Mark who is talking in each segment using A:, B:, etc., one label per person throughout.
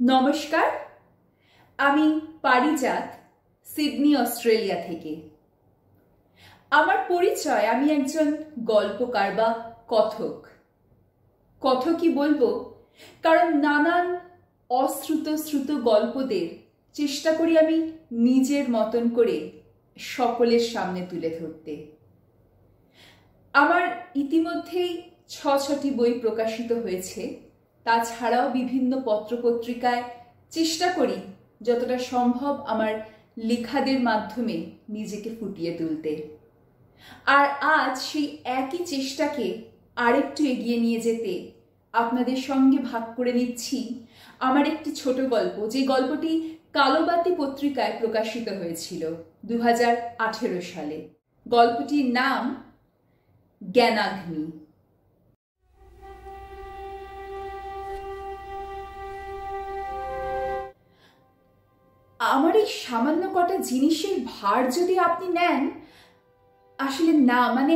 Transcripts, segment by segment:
A: নমস্কার, আমি পারিজাত, Sydney, Australia থেকে। আমার পরিচয়, আমি একজন গল্পকার বা কথক। কথকই বলবো, কারণ নানান শ্রুত গল্পদের চেষ্টা করি আমি নিজের মতন করে সকলের সামনে তুলে ধরতে। আমার ইতিমধ্যেই ৬টি বই প্রকাশিত হয়েছে। তাছাড়াও বিভিন্ন পত্রপত্রিকায় চেষ্টা করি যতটা সম্ভব আমার লেখাদের মাধ্যমে নিজেকে ফুটিয়ে তুলতে। আর আজ সেই একই চেষ্টাকে আরেকটু এগিয়ে নিয়ে যেতে আপনাদের সঙ্গে ভাগ করে নিচ্ছি আমার একটি ছোট গল্প, যে গল্পটি কালোবাতি পত্রিকায় প্রকাশিত হয়েছিল ২০১৮ সালে। গল্পটির নাম জ্ঞানাগ্নি। আমার এই সামান্য কটা জিনিসের ভার যদি আপনি নেন, আসলে না, মানে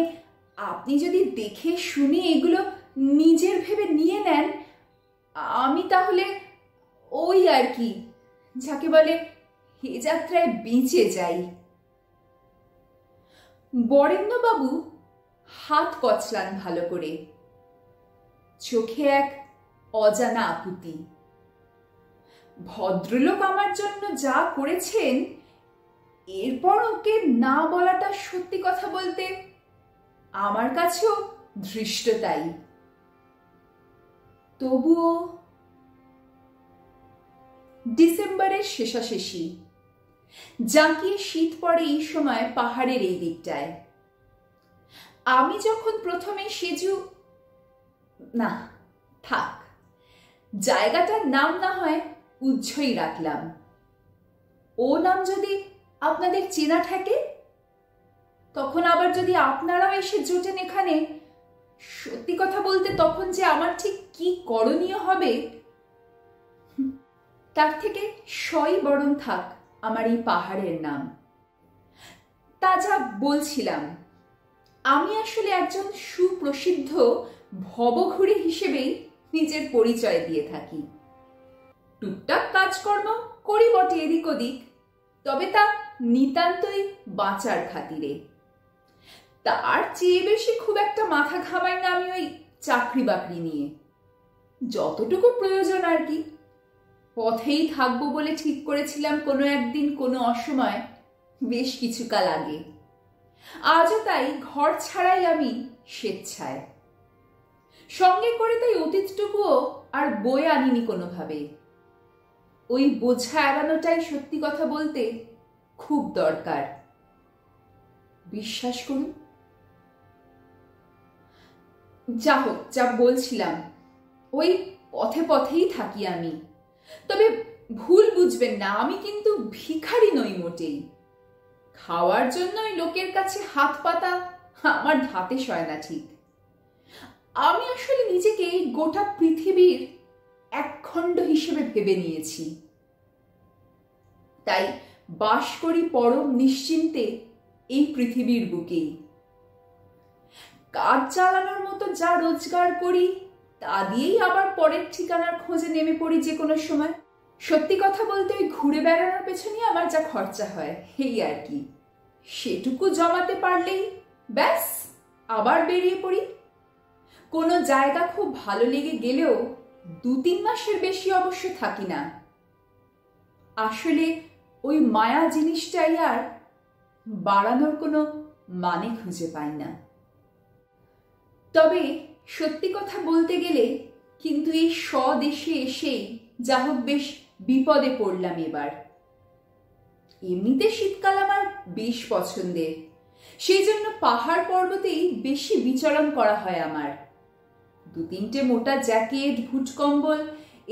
A: আপনি যদি দেখে শুনে এগুলো নিজের ভেবে নিয়ে নেন, আমি তাহলে ওই আর কি, যাকে বলে এ যাত্রায় বেঁচে যাই। বরেণ্যবাবু হাত কচলান ভালো করে, চোখে এক অজানা আকুতি। ভদ্রলোক আমার জন্য যা করেছেন, এরপর ওকে না বলাটা সত্যি কথা বলতে আমার কাছেও ধৃষ্টতাই। তবুও ডিসেম্বরের শেষাশেষি, জাঁকিয়ে শীত পড়ে এই সময় পাহাড়ের এই দিকটায়। আমি যখন প্রথমে না থাক, জায়গাটার নাম না হয় উজ্জয়ই রাখলাম। ও নাম যদি আপনাদের চেনা থাকে, তখন আবার যদি আপনারাও এসে জোটেন এখানে, সত্যি কথা বলতে তখন যে আমার ঠিক কি করণীয় হবে, তার থেকে সই বরং থাক আমার এই পাহাড়ের নাম। তা যা বলছিলাম, আমি আসলে একজন সুপ্রসিদ্ধ ভবঘুরে হিসেবেই নিজের পরিচয় দিয়ে থাকি। টুকটাক কাজকর্ম করি বটে এদিক ওদিক, তবে তা নিতান্তই বাঁচার খাতিরে। তার চেয়ে বেশি খুব একটা মাথা ঘামাই না আমি ওই চাকরি বাকরি নিয়ে, যতটুকু প্রয়োজন আর কি। পথেই থাকবো বলে ঠিক করেছিলাম কোনো একদিন, কোনো অসময়, বেশ কিছুকাল আগে। আজও তাই ঘর ছাড়াই আমি স্বেচ্ছায়। সঙ্গে করে তাই অতীতটুকুও আর বয়ে আনিনি কোনোভাবে। ওই বোঝা এড়ানোটাই সত্যি কথা বলতে খুব দরকার। বিশ্বাস করুন। যা হোক, যা বলছিলাম, ওই পথে পথেই থাকি আমি। তবে ভুল বুঝবেন না, আমি কিন্তু ভিখারি নই মোটেই। খাওয়ার জন্য ওই লোকের কাছে হাত পাতা আমার ধাতে সয় না ঠিক। আমি আসলে নিজেকে এই গোটা পৃথিবীর একখণ্ড হিসেবে ভেবে নিয়েছি। তাই বাস করি পরম নিশ্চিন্তে এই পৃথিবীর বুকেই। কাজ চালানোর মতো যা রোজগার করি, তা দিয়েই আবার পরের ঠিকানার খোঁজে নেমে পড়ি যে কোনো সময়। সত্যি কথা বলতে ওই ঘুরে বেড়ানোর পেছনে আমার যা খরচা হয়, এই আর কি, সেটুকু জমাতে পারলেই ব্যাস আবার বেরিয়ে পড়ি। কোনো জায়গা খুব ভালো লেগে গেলেও ২-৩ মাসের বেশি অবশ্য থাকি না। আসলে ওই মায়া জিনিসটাই আর বাড়ানোর কোনো মানে খুঁজে পাই না। তবে সত্যি কথা বলতে গেলে কিন্তু এই স্বদেশে এসেই যা হোক বেশ বিপদে পড়লাম এবার। এমনিতে শীতকাল আমার বেশ পছন্দের, সেই জন্য পাহাড় পর্বতেই বেশি বিচরণ করা হয় আমার। ২-৩টে মোটা জ্যাকেট, ভুটকম্বল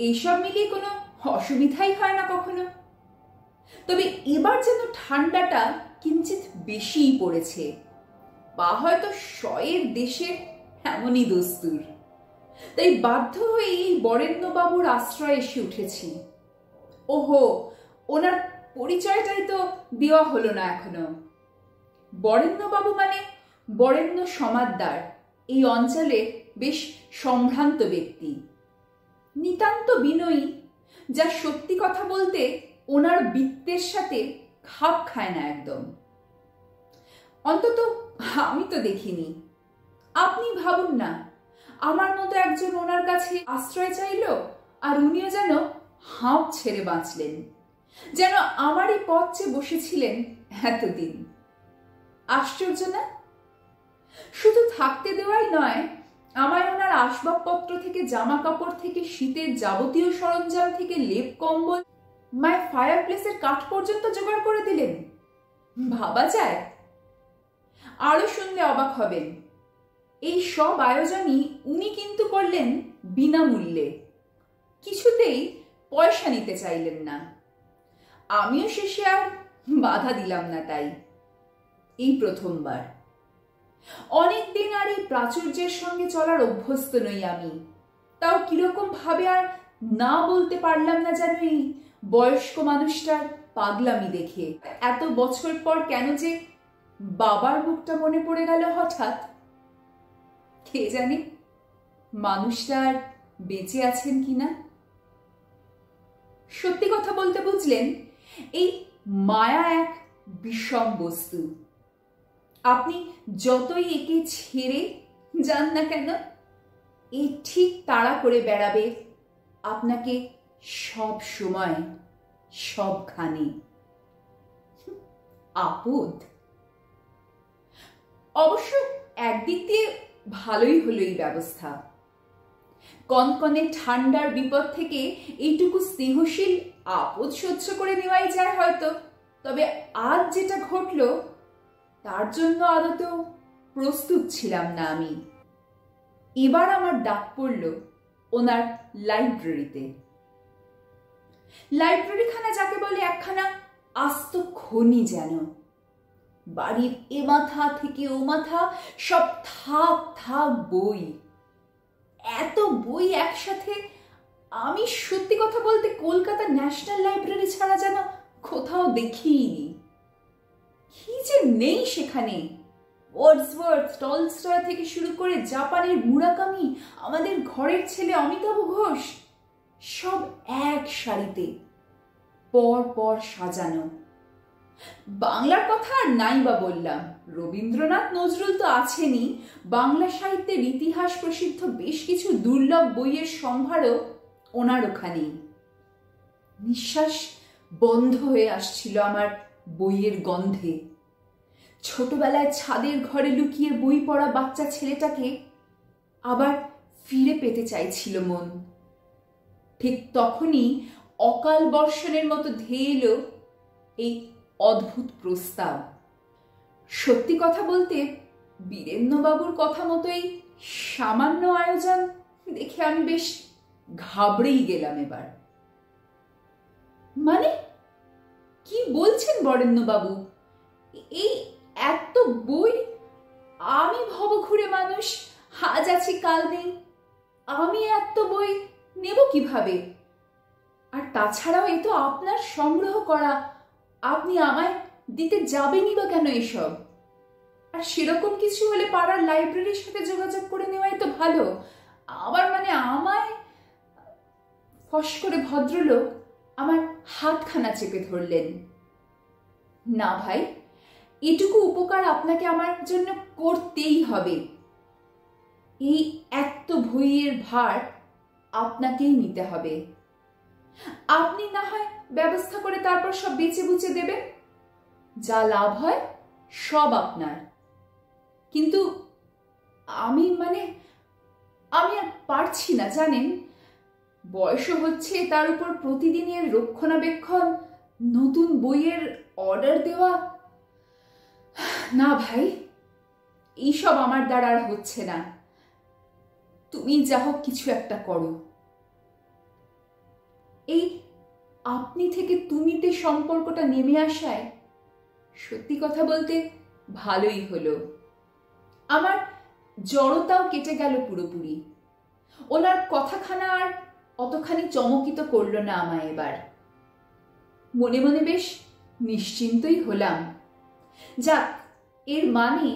A: এইসব মিলিয়ে কোনো অসুবিধাই হয় না কখনো। তবে এবার যেন ঠান্ডাটা কিঞ্চিত বেশিই পড়েছে, বা হয়তো শয়ের দেশের এমনই দস্তুর। তাই বাধ্য হয়ে এই বরেণ্যবাবুর আশ্রয়ে এসে উঠেছি। ওহো, ওনার পরিচয়টাই তো দেওয়া হলো না এখনো। বরেণ্যবাবু মানে বরেণ্য সমাদদার, এই অঞ্চলে বেশ সম্ভ্রান্ত ব্যক্তি। নিতান্ত বিনয়ী, যা সত্যি কথা বলতে ওনার বৃত্তের সাথে খাপ খায় না একদম। অন্তত আমি তো দেখিনি। আপনি ভাবুন না, আমার মতো একজন ওনার কাছে আশ্রয় চাইল, আর উনিও যেন হাঁপ ছেড়ে বাঁচলেন, যেন আমারই পথ চেয়ে বসেছিলেন এতদিন। আশ্চর্য না? শুধু থাকতে দেওয়াই নয়, আমায় ওনার আসবাবপত্র থেকে, জামা কাপড় থেকে, শীতের যাবতীয় সরঞ্জাম থেকে, লেপ কম্বল, মায়ের ফায়ার প্লেসের কাঠ পর্যন্ত জোগাড় করে দিলেন। ভাবা যায়? আরো শুনলে অবাক হবেন, এই সব আয়োজনই উনি কিন্তু করলেন বিনামূল্যে, কিছুতেই পয়সা নিতে চাইলেন না। আমিও শেষে আর বাধা দিলাম না। তাই এই প্রথমবার। অনেকদিন আর এই প্রাচুর্যের সঙ্গে চলার অভ্যস্ত নই আমি, তাও কিরকম ভাবে আর না বলতে পারলাম না যেন এই বয়স্ক মানুষটার পাগলামি দেখে। এত বছর পর কেন যে বাবার মুখটা মনে পড়ে গেল হঠাৎ, কে জানে মানুষটা আর বেঁচে আছেন কিনা। সত্যি কথা বলতে বুঝলেন, এই মায়া এক বিষম বস্তু। আপনি যতই একে ছেড়ে যান না কেন, এ ঠিক তাড়া করে বেড়াবে আপনাকে সব সময়, সবখানে। আপদ। অবশ্য একদিক দিয়ে ভালোই হলো এই ব্যবস্থা। কনকনে ঠান্ডার বিপদ থেকে এইটুকু স্নেহশীল আপদ সহ্য করে নেওয়াই যায় হয়তো। তবে আজ যেটা ঘটল তার জন্য আদতেও প্রস্তুত ছিলাম না আমি। এবার আমার ডাক পড়ল ওনার লাইব্রেরিতে। লাইব্রেরিখানা যাকে বলে একখানা আস্ত খনি যেন। বাড়ির এ মাথা থেকে ও মাথা সব থাক থাক বই। এত বই একসাথে আমি সত্যি কথা বলতে কলকাতা ন্যাশনাল লাইব্রেরি ছাড়া যেন কোথাও দেখিনি। কি যে নেই সেখানে! ওয়ার্ডসওয়ার্থ, টলস্টয় থেকে শুরু করে জাপানের মুরাকামি, আমাদের ঘরের ছেলে অমিতাভ ঘোষ, সব এক সারিতে পর পর সাজানো। বাংলার কথা আর নাই বা বললাম, রবীন্দ্রনাথ, নজরুল তো আছেনই, বাংলা সাহিত্যের ইতিহাস প্রসিদ্ধ বেশ কিছু দুর্লভ বইয়ের সম্ভারও ওনার ওখানেই। নিঃশ্বাস বন্ধ হয়ে আসছিল আমার বইয়ের গন্ধে। ছোটবেলায় ছাদের ঘরে লুকিয়ে বই পড়া বাচ্চা ছেলেটাকে আবার ফিরে পেতে চাইছিল মন। ঠিক তখনই অকাল বর্ষণের মতো ধেয়ে এলো এই অদ্ভুত প্রস্তাব। সত্যি কথা বলতে বীরেন্দ্রবাবুর কথা মতোই সামান্য আয়োজন দেখে আমি বেশ ঘাবড়েই গেলাম এবার। মানে কি বলছেন বরেণ্যবাবু? এই এত বই! আমি ভবঘুরে মানুষ, আজ আছি কাল নেই, আমি এত বই নেব কিভাবে? আর তাছাড়াও এ তো আপনার সংগ্রহ করা, আপনি আমায় দিতে যাবেনই বা কেন এসব? আর সেরকম কিছু হলে পাড়ার লাইব্রেরির সাথে যোগাযোগ করে নেওয়াই তো ভালো। আবার মানে আমায়? ফস করে ভদ্রলোক আমার হাতখানা চেপে ধরলেন। না ভাই, এটুকু উপকার আপনাকে আমার জন্য করতেই হবে। এই এত বইয়ের ভার আপনাকেই নিতে হবে। আপনি না হয় ব্যবস্থা করে তারপর সব বেচে বুচে দেবেন, যা লাভ হয় সব আপনার। কিন্তু আমি আমি আর পারছি না জানেন। বয়সও হচ্ছে, তার উপর প্রতিদিনের রক্ষণাবেক্ষণ, নতুন বইয়ের অর্ডার দেওয়া। না ভাই, এইসব আমার দ্বারা আর হচ্ছে না। তুমি যা হোক কিছু একটা করো। এই আপনি থেকে তুমিতে সম্পর্কটা নেমে আসায় সত্যি কথা বলতে ভালোই হলো। আমার জড়তাও কেটে গেল পুরোপুরি। ওনার কথাখানা আর অতখানি চমকিত করলো না আমায় এবার। মনে মনে বেশ নিশ্চিন্তই হলাম। যাক, এর মানে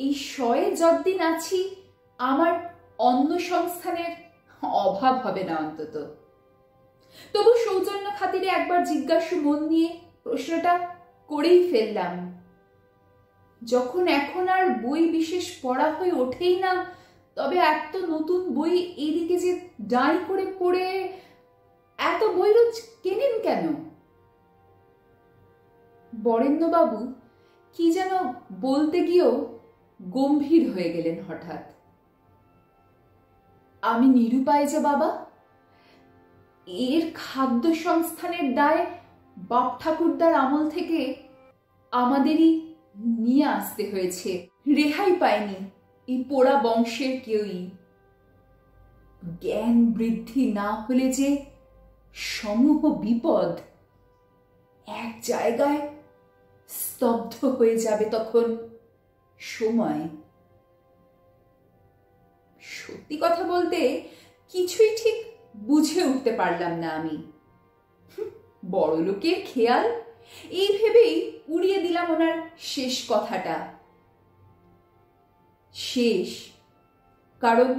A: এই শয়ে যতদিন আছি আমার অন্ন সংস্থানের অভাব হবে না অন্তত। তবু সৌজন্য খাতিরে একবার জিজ্ঞাসু মন নিয়ে প্রশ্নটা করেই ফেললাম। যখন এখন আর বই বিশেষ পড়া হয়ে ওঠেই না, তবে এত নতুন বই এইদিকে যে ডাই করে পড়ে এত বই রোজ কেনেন কেন? বরেণ্যবাবু কি যেন বলতে গিয়েও গম্ভীর হয়ে গেলেন হঠাৎ। আমি নিরুপায় যে বাবা, এর খাদ্য সংস্থানের দায় বাপ ঠাকুরদার আমল থেকে আমাদেরই নিয়ে আসতে হয়েছে। রেহাই পায়নি এই পোড়া বংশের কেউই। জ্ঞান বৃদ্ধি না হলে যে সমূহ বিপদ, এক জায়গায় স্তব্ধ হয়ে যাবে তখন সময়। সত্যি কথা বলতে কিছুই ঠিক বুঝে উঠতে পারলাম না আমি। বড় লোকের খেয়াল, এই ভেবেই উড়িয়ে দিলাম ওনার শেষ কথাটা। শেষ কারণ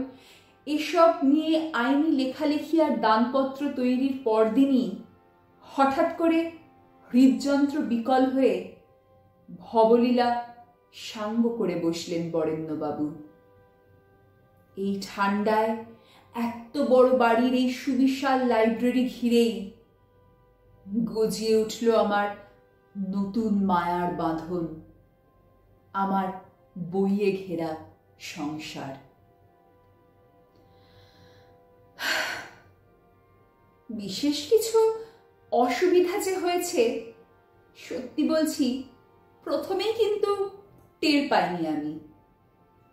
A: এসব নিয়ে আইনি লেখালেখি আর দানপত্র তৈরির পরদিনই হঠাৎ করে হৃদযন্ত্র বিকল হয়ে ভবলীলা সাঙ্গ করে বসলেন বরেণ্যবাবু। এই ঠান্ডায় এত বড় বাড়ির এই সুবিশাল লাইব্রেরি ঘিরেই গজিয়ে উঠল আমার নতুন মায়ার বাঁধন, আমার বইয়ে ঘেরা সংসার। বিশেষ কিছু অসুবিধা যে হয়েছে, সত্যি বলছি প্রথমেই কিন্তু টের পাইনি আমি।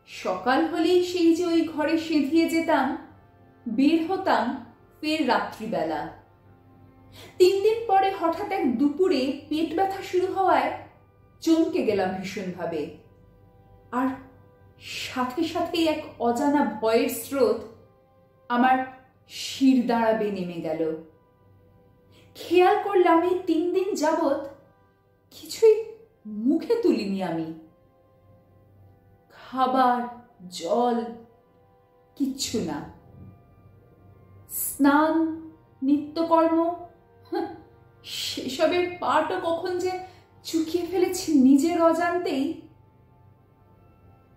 A: সকাল হলেই সেই যে ওই ঘরে সেঁধিয়ে যেতাম, বের হতাম ফের রাত্রিবেলা। 3 দিন পরে হঠাৎ এক দুপুরে পেট ব্যথা শুরু হওয়ায় চমকে গেলাম ভীষণভাবে। আর সাথে সাথেই এক অজানা ভয়ের স্রোত আমার শির দাঁড়াবে নেমে গেল। খেয়াল করলাম এই 3 দিন যাবৎ কিছুই মুখে তুলিনি আমি। খাবার, জল কিচ্ছু না। স্নান, নিত্যকর্ম, সেসবের পাটও কখন যে চুকিয়ে ফেলেছি নিজের অজান্তেই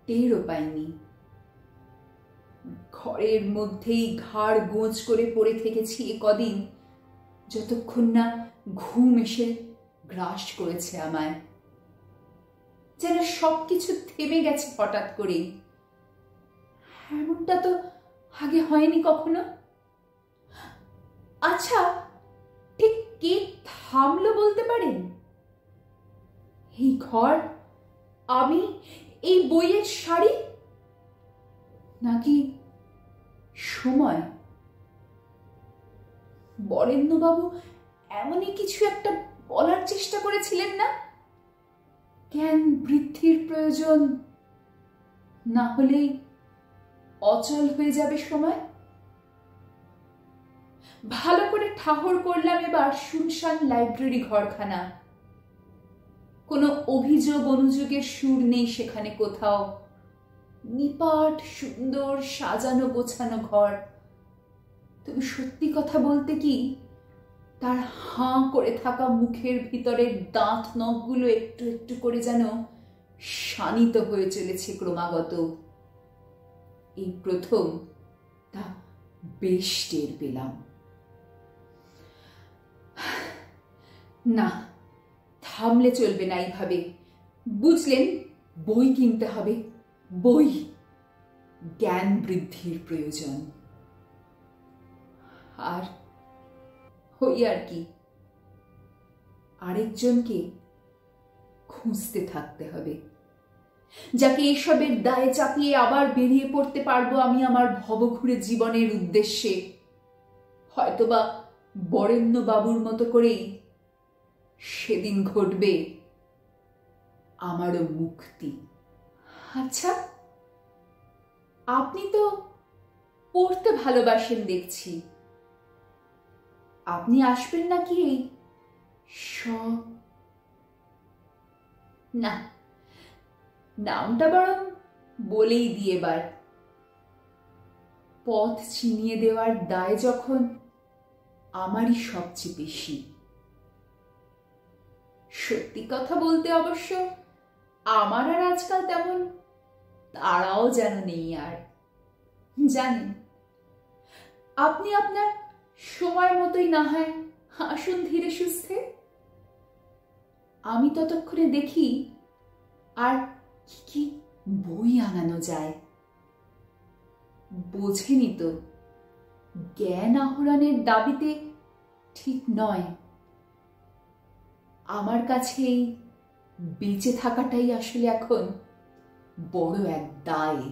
A: টেরও পাইনি। ঘরের মধ্যেই ঘাড় গোঁজ করে পড়ে থেকেছি এ কদিন, যতক্ষণ না ঘুম এসে গ্রাস করেছে আমায়। যেন সবকিছু থেমে গেছে হঠাৎ করেই। এমনটা তো আগে হয়নি কখনো। আচ্ছা, ঠিক কে থামলো বলতে পারেন? এই ঘর, আমি, এই বইয়ের শাড়ি, নাকি সময়? বরেণ্যবাবু এমনই কিছু একটা বলার চেষ্টা করেছিলেন না? জ্ঞান বৃদ্ধির প্রয়োজন, না হলেই অচল হয়ে যাবে সময়। ভালো করে ঠাহর করলাম এবার শুনশান লাইব্রেরি ঘরখানা। কোনো অভিযোগ অনুযোগের সুর নেই সেখানে কোথাও। নিপাট সুন্দর সাজানো গোছানো ঘর। তবে সত্যি কথা বলতে কি, তার হাঁ করে থাকা মুখের ভিতরের দাঁত নখগুলো একটু একটু করে যেন শানিত হয়ে চলেছে ক্রমাগত। এই প্রথম তা বেশ টের পেলাম। না, থামলে চলবে না এইভাবে। বুঝলেন, বই কিনতে হবে, বই। জ্ঞান বৃদ্ধির প্রয়োজন। আর হই আর কি, আরেকজনকে খুঁজতে থাকতে হবে, যাকে এসবের দায়ে চাপিয়ে আবার বেরিয়ে পড়তে পারবো আমি আমার ভবঘুরে জীবনের উদ্দেশ্যে। হয়তোবা বরেণ্যবাবুর মতো করেই সেদিন ঘটবে আমারও মুক্তি। আচ্ছা, আপনি তো পড়তে ভালোবাসেন দেখছি। আপনি আসবেন নাকি এই না, নামটা বরং বলেই দিয়ে এবার। পথ চিনিয়ে দেওয়ার দায় যখন, আমারই সবচেয়ে বেশি। সত্যি কথা বলতে অবশ্য আমার আর আজকাল তেমন তাড়াও যেন নেই আর। জানেন, আপনি আপনার সময় মতোই না হয় আসুন ধীরে সুস্থে, আমি ততক্ষণে দেখি আর কি কি বই আনানো যায়। বোঝেনি তো, জ্ঞান আহরণের দাবিতে ঠিক নয়, আমার কাছে এই বেঁচে থাকাটাই আসলে এখন বড় এক দায়।